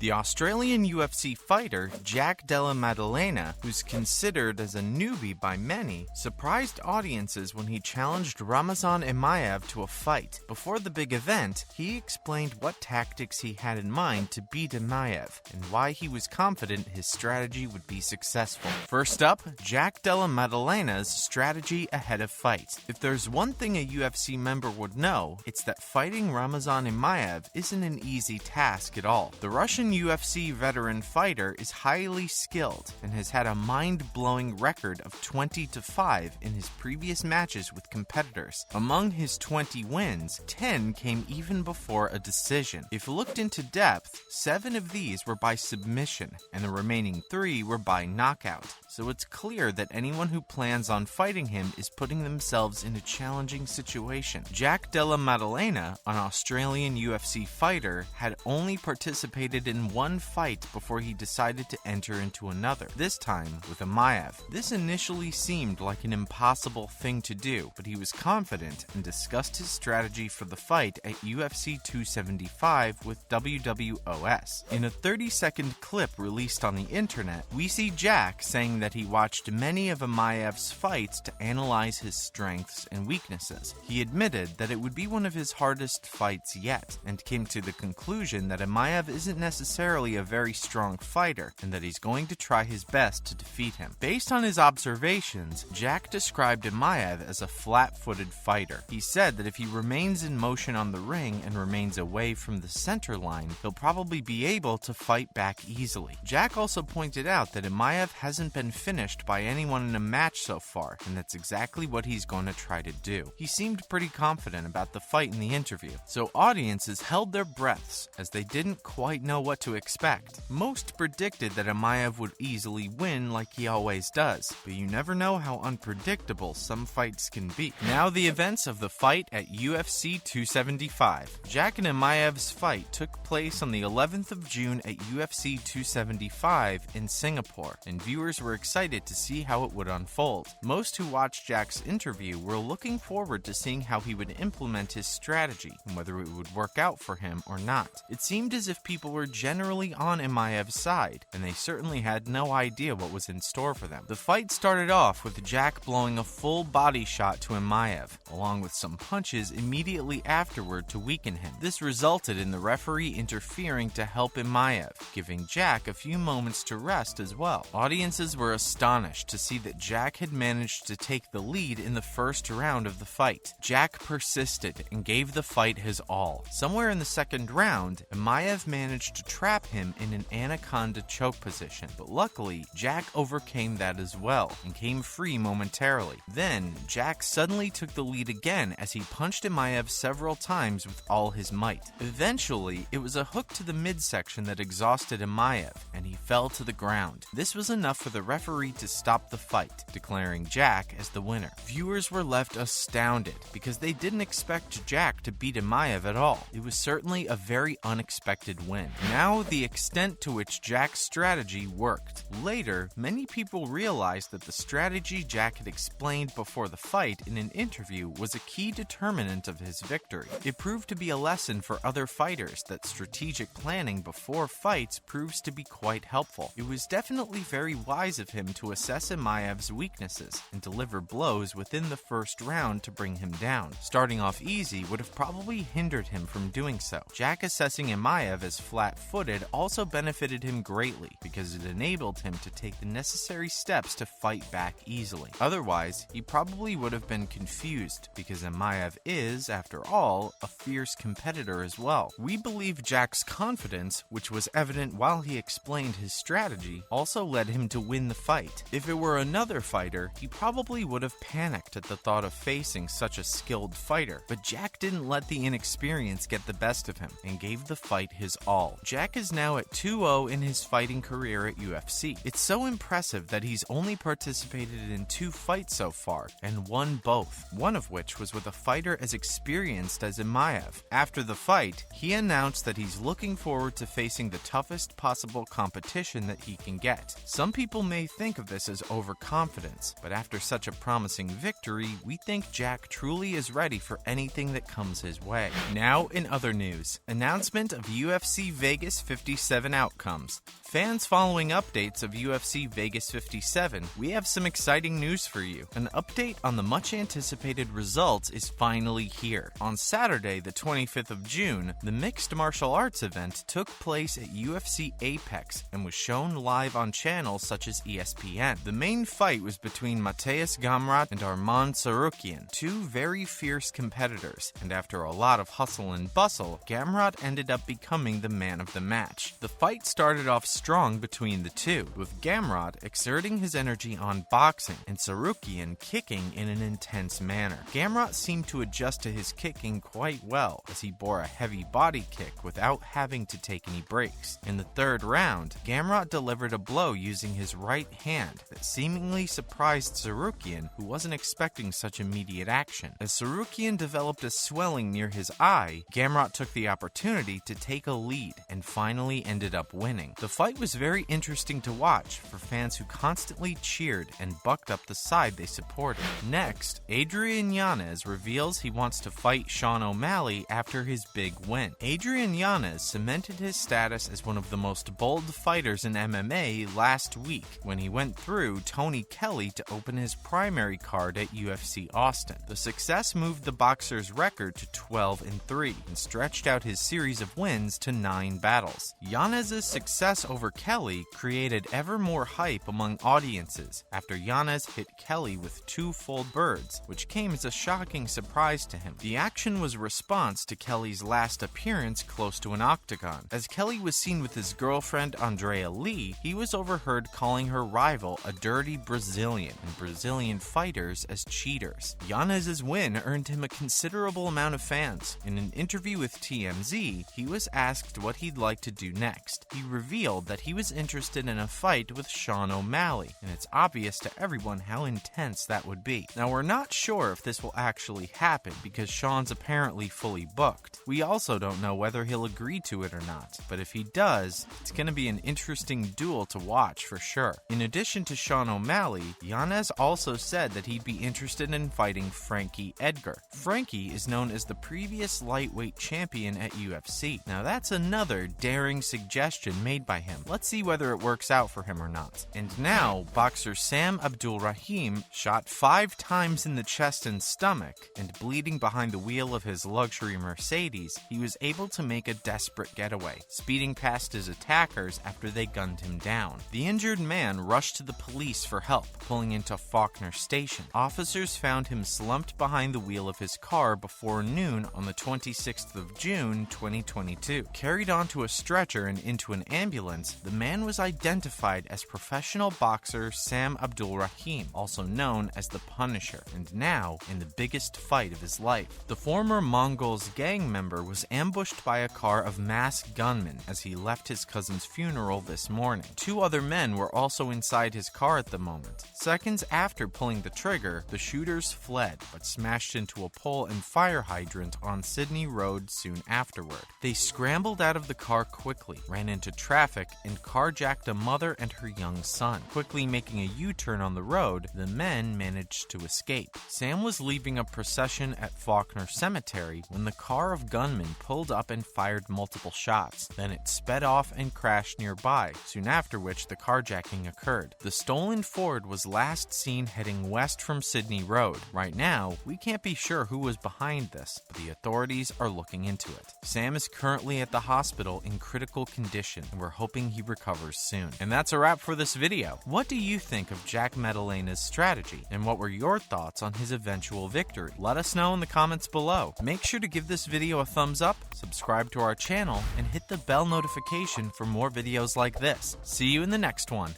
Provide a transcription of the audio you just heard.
The Australian UFC fighter Jack Della Maddalena, who's considered as a newbie by many, surprised audiences when he challenged Ramazan Chimaev to a fight. Before the big event, he explained what tactics he had in mind to beat Chimaev and why he was confident his strategy would be successful. First up, Jack Della Maddalena's strategy ahead of fight. If there's one thing a UFC member would know, it's that fighting Ramazan Chimaev isn't an easy task at all. The Russian UFC veteran fighter is highly skilled and has had a mind-blowing record of 20-5 in his previous matches with competitors. Among his 20 wins, 10 came even before a decision. If looked into depth, 7 of these were by submission, and the remaining 3 were by knockout. So it's clear that anyone who plans on fighting him is putting themselves in a challenging situation. Jack Della Maddalena, an Australian UFC fighter, had only participated in one fight before he decided to enter into another, this time with Chimaev. This initially seemed like an impossible thing to do, but he was confident and discussed his strategy for the fight at UFC 275 with WWOS. In a 30-second clip released on the internet, we see Jack saying that he watched many of Chimaev's fights to analyze his strengths and weaknesses. He admitted that it would be one of his hardest fights yet, and came to the conclusion that Chimaev isn't necessarily a very strong fighter, and that he's going to try his best to defeat him. Based on his observations, Jack described Chimaev as a flat-footed fighter. He said that if he remains in motion on the ring and remains away from the center line, he'll probably be able to fight back easily. Jack also pointed out that Chimaev hasn't been finished by anyone in a match so far, and that's exactly what he's going to try to do. He seemed pretty confident about the fight in the interview, so audiences held their breaths as they didn't quite know what to expect. Most predicted that Chimaev would easily win like he always does, but you never know how unpredictable some fights can be. Now the events of the fight at UFC 275. Jack and Chimaev's fight took place on the 11th of June at UFC 275 in Singapore, and viewers were excited to see how it would unfold. Most who watched Jack's interview were looking forward to seeing how he would implement his strategy and whether it would work out for him or not. It seemed as if people were generally on Chimaev's side, and they certainly had no idea what was in store for them. The fight started off with Jack blowing a full body shot to Chimaev, along with some punches immediately afterward to weaken him. This resulted in the referee interfering to help Chimaev, giving Jack a few moments to rest as well. Audiences were astonished to see that Jack had managed to take the lead in the first round of the fight. Jack persisted and gave the fight his all. Somewhere in the second round, Chimaev managed to trap him in an anaconda choke position, but luckily, Jack overcame that as well and came free momentarily. Then, Jack suddenly took the lead again as he punched Chimaev several times with all his might. Eventually, it was a hook to the midsection that exhausted Chimaev, and he fell to the ground. This was enough for the referee to stop the fight, declaring Jack as the winner. Viewers were left astounded because they didn't expect Jack to beat Chimaev at all. It was certainly a very unexpected win. Now, the extent to which Jack's strategy worked. Later, many people realized that the strategy Jack had explained before the fight in an interview was a key determinant of his victory. It proved to be a lesson for other fighters that strategic planning before fights proves to be quite helpful. It was definitely very wise of him to assess Chimaev's weaknesses and deliver blows within the first round to bring him down. Starting off easy would have probably hindered him from doing so. Jack assessing Chimaev as flat-footed also benefited him greatly because it enabled him to take the necessary steps to fight back easily. Otherwise, he probably would have been confused because Chimaev is, after all, a fierce competitor as well. We believe Jack's confidence, which was evident while he explained his strategy, also led him to win the fight. If it were another fighter, he probably would have panicked at the thought of facing such a skilled fighter, but Jack didn't let the inexperience get the best of him and gave the fight his all. Jack is now at 2-0 in his fighting career at UFC. It's so impressive that he's only participated in 2 fights so far and won both, one of which was with a fighter as experienced as Chimaev. After the fight, he announced that he's looking forward to facing the toughest possible competition that he can get. Some people may may think of this as overconfidence, but after such a promising victory, we think Jack truly is ready for anything that comes his way. Now, in other news, announcement of UFC Vegas 57 outcomes. Fans following updates of UFC Vegas 57, we have some exciting news for you. An update on the much-anticipated results is finally here. On Saturday, the 25th of June, the mixed martial arts event took place at UFC Apex and was shown live on channels such as ESPN. The main fight was between Mateusz Gamrot and Arman Tsarukyan, two very fierce competitors, and after a lot of hustle and bustle, Gamrot ended up becoming the man of the match. The fight started off strong between the two, with Gamrot exerting his energy on boxing and Tsarukyan kicking in an intense manner. Gamrot seemed to adjust to his kicking quite well, as he bore a heavy body kick without having to take any breaks. In the third round, Gamrot delivered a blow using his right hand that seemingly surprised Tsarukyan, who wasn't expecting such immediate action. As Tsarukyan developed a swelling near his eye, Gamrot took the opportunity to take a lead and finally ended up winning. The fight was very interesting to watch for fans who constantly cheered and bucked up the side they supported. Next, Adrian Yanez reveals he wants to fight Sean O'Malley after his big win. Adrian Yanez cemented his status as one of the most bold fighters in MMA last week when he went through Tony Kelly to open his primary card at UFC Austin. The success moved the boxer's record to 12-3 and stretched out his series of wins to 9 battles. Yanez's success over Kelly created ever more hype among audiences after Yanez hit Kelly with 2 full birds, which came as a shocking surprise to him. The action was a response to Kelly's last appearance close to an octagon. As Kelly was seen with his girlfriend Andrea Lee, he was overheard calling her rival a dirty Brazilian and Brazilian fighters as cheaters. Yanez's win earned him a considerable amount of fans. In an interview with TMZ, he was asked what he'd like to do next. He revealed that he was interested in a fight with Sean O'Malley, and it's obvious to everyone how intense that would be. Now, we're not sure if this will actually happen because Sean's apparently fully booked. We also don't know whether he'll agree to it or not, but if he does, it's going to be an interesting duel to watch for sure. In addition to Sean O'Malley, Yanez also said that he'd be interested in fighting Frankie Edgar. Frankie is known as the previous lightweight champion at UFC. Now, that's another daring suggestion made by him. Let's see whether it works out for him or not. And now, boxer Sam Abdulrahim, shot 5 times in the chest and stomach, and bleeding behind the wheel of his luxury Mercedes, he was able to make a desperate getaway, speeding past his attackers after they gunned him down. The injured man rushed to the police for help, pulling into Faulkner Station. Officers found him slumped behind the wheel of his car before noon on the 26th of June, 2022. Carried onto a stretcher and into an ambulance, the man was identified as professional boxer Sam Abdulrahim, also known as the Punisher, and now in the biggest fight of his life. The former Mongols gang member was ambushed by a car of masked gunmen as he left his cousin's funeral this morning. 2 other men were also inside his car at the moment. Seconds after pulling the trigger, the shooters fled, but smashed into a pole and fire hydrant on Sydney Road soon afterward. They scrambled out of the car quickly, ran into traffic, and carjacked a mother and her young son. Quickly making a U-turn on the road, the men managed to escape. Sam was leaving a procession at Faulkner Cemetery when the car of gunmen pulled up and fired multiple shots. Then it sped off and crashed nearby, soon after which the carjacking occurred. The stolen Ford was last seen heading west from Sydney Road. Right now, we can't be sure who was behind this, but the authorities are looking into it. Sam is currently at the hospital in critical condition, and we're hoping he recovers soon. And that's a wrap for this video. What do you think of Jack Maddalena's strategy, and what were your thoughts on his eventual victory? Let us know in the comments below. Make sure to give this video a thumbs up, subscribe to our channel, and hit the bell notification for more videos like this. See you in the next one.